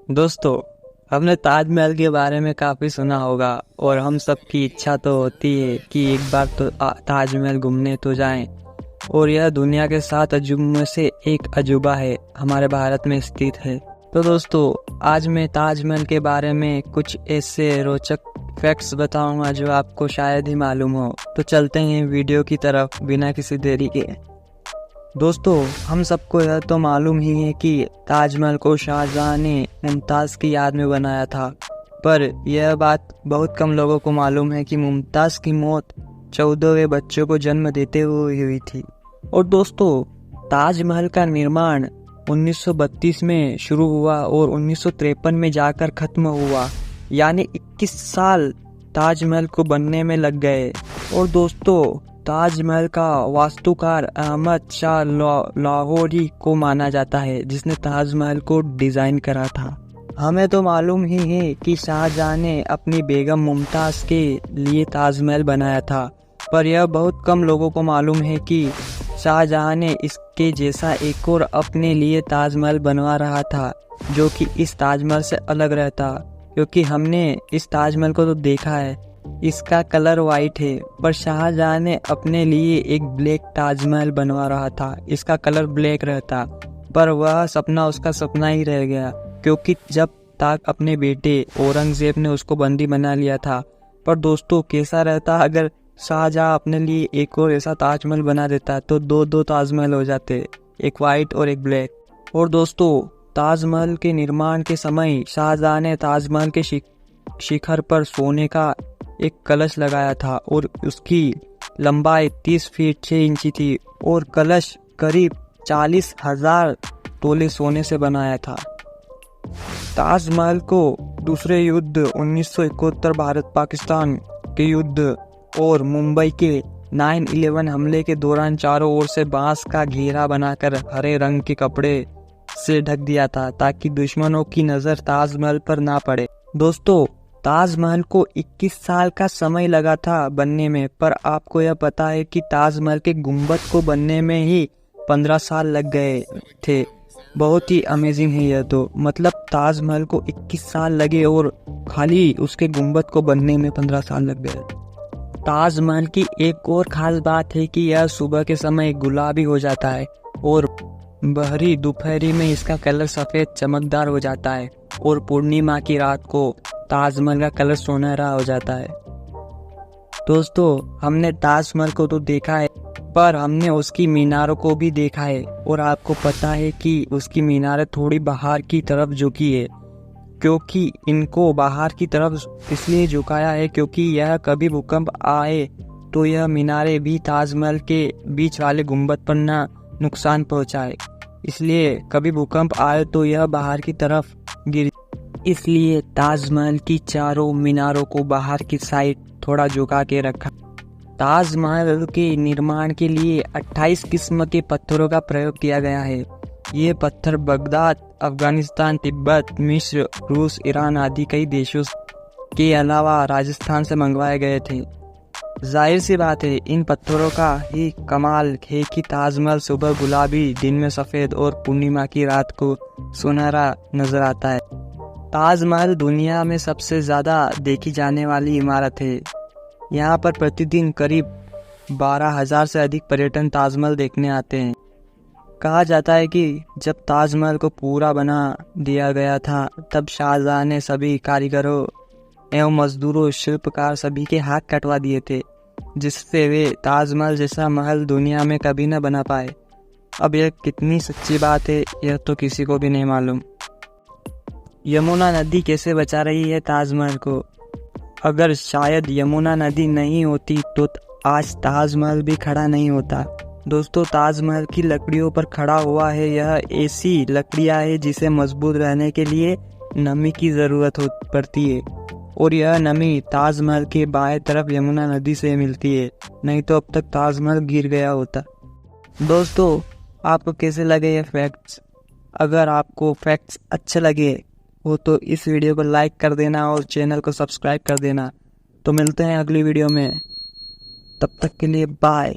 दोस्तों, हमने ताजमहल के बारे में काफ़ी सुना होगा और हम सब की इच्छा तो होती है कि एक बार तो ताजमहल घूमने तो जाएं। और यह दुनिया के 7 अजूबों में से एक अजूबा है, हमारे भारत में स्थित है। तो दोस्तों, आज मैं ताजमहल के बारे में कुछ ऐसे रोचक फैक्ट्स बताऊंगा जो आपको शायद ही मालूम हो। तो चलते हैं वीडियो की तरफ बिना किसी देरी के। दोस्तों, हम सबको यह तो मालूम ही है कि ताजमहल को शाहजहां ने मुमताज़ की याद में बनाया था, पर यह बात बहुत कम लोगों को मालूम है कि मुमताज़ की मौत 14वें बच्चों को जन्म देते हुए हुई थी। और दोस्तों, ताजमहल का निर्माण 1932 में शुरू हुआ और 1953 में जाकर खत्म हुआ, यानी 21 साल ताजमहल को बनने में लग गए। और दोस्तों, ताजमहल का वास्तुकार अहमद शाह लाहौरी को माना जाता है, जिसने ताजमहल को डिजाइन करा था। हमें तो मालूम ही है कि शाहजहां ने अपनी बेगम मुमताज के लिए ताजमहल बनाया था, पर यह बहुत कम लोगों को मालूम है कि शाहजहां ने इसके जैसा एक और अपने लिए ताजमहल बनवा रहा था, जो कि इस ताजमहल से अलग रहता। क्योंकि हमने इस ताजमहल को तो देखा है, इसका कलर वाइट है, पर शाहजहां ने अपने लिए एक ब्लैक ताजमहल बनवा रहा था, इसका कलर ब्लैक रहता। पर वह सपना उसका सपना ही रह गया, क्योंकि जब तक अपने बेटे औरंगजेब ने उसको बंदी बना लिया था। पर दोस्तों, कैसा रहता अगर शाहजहां अपने लिए एक और ऐसा ताजमहल बना देता, तो दो ताजमहल हो जाते, एक वाइट और एक ब्लैक। और दोस्तों, ताजमहल के निर्माण के समय शाहजहां ने ताजमहल के शिखर पर सोने का एक कलश लगाया था और उसकी लंबाई 30 फीट 6 इंची थी और कलश करीब 40,000 तोले सोने से बनाया था। ताजमहल को दूसरे युद्ध 1971 भारत पाकिस्तान के युद्ध और मुंबई के 9/11 हमले के दौरान चारों ओर से बांस का घेरा बनाकर हरे रंग के कपड़े से ढक दिया था, ताकि दुश्मनों की नजर ताजमहल पर ना पड़े। दोस्तों, ताजमहल को 21 साल का समय लगा था बनने में, पर आपको यह पता है कि ताजमहल के गुंबद को बनने में ही 15 साल लग गए थे। बहुत ही अमेजिंग है यह तो, मतलब ताजमहल को 21 साल लगे और खाली उसके गुंबद को बनने में 15 साल लग गए। ताजमहल की एक और खास बात है कि यह सुबह के समय गुलाबी हो जाता है और बहरी दोपहरी में इसका कलर सफेद चमकदार हो जाता है और पूर्णिमा की रात को ताजमहल का कलर सुनहरा हो जाता है। दोस्तों, हमने ताजमहल को तो देखा है, पर हमने उसकी मीनारों को भी देखा है। और आपको पता है कि उसकी मीनारें थोड़ी बाहर की तरफ झुकी है, क्योंकि इनको बाहर की तरफ इसलिए झुकाया है क्योंकि यह कभी भूकंप आए तो यह मीनारें भी ताजमहल के बीच वाले गुंबद पर ना नुकसान पहुंचाए। इसलिए कभी भूकंप आए तो यह बाहर की तरफ गिर, इसलिए ताजमहल की चारों मीनारों को बाहर की साइड थोड़ा झुका के रखा। ताजमहल के निर्माण के लिए 28 किस्म के पत्थरों का प्रयोग किया गया है। ये पत्थर बगदाद, अफगानिस्तान, तिब्बत, मिस्र, रूस, ईरान आदि कई देशों के अलावा राजस्थान से मंगवाए गए थे। जाहिर सी बात है, इन पत्थरों का ही कमाल है कि ताजमहल सुबह गुलाबी, दिन में सफेद और पूर्णिमा की रात को सुनहरा नजर आता है। ताजमहल दुनिया में सबसे ज्यादा देखी जाने वाली इमारत है। यहाँ पर प्रतिदिन करीब 12,000 से अधिक पर्यटन ताजमहल देखने आते हैं। कहा जाता है कि जब ताजमहल को पूरा बना दिया गया था, तब शाहजहां ने सभी कारीगरों एवं मजदूरों, शिल्पकार सभी के हाथ कटवा दिए थे, जिससे वे ताजमहल जैसा महल दुनिया में कभी न बना पाए। अब यह कितनी सच्ची बात है, यह तो किसी को भी नहीं मालूम। यमुना नदी कैसे बचा रही है ताजमहल को? अगर शायद यमुना नदी नहीं होती तो आज ताजमहल भी खड़ा नहीं होता। दोस्तों, ताजमहल की लकड़ियों पर खड़ा हुआ है। यह ऐसी लकड़ियां है जिसे मजबूत रहने के लिए नमी की जरूरत पड़ती है, और यह नमी ताजमहल के बाएं तरफ यमुना नदी से मिलती है, नहीं तो अब तक ताजमहल गिर गया होता। दोस्तों, आपको कैसे लगे ये फैक्ट्स? अगर आपको फैक्ट्स अच्छे लगे हो तो इस वीडियो को लाइक कर देना और चैनल को सब्सक्राइब कर देना। तो मिलते हैं अगली वीडियो में, तब तक के लिए बाय।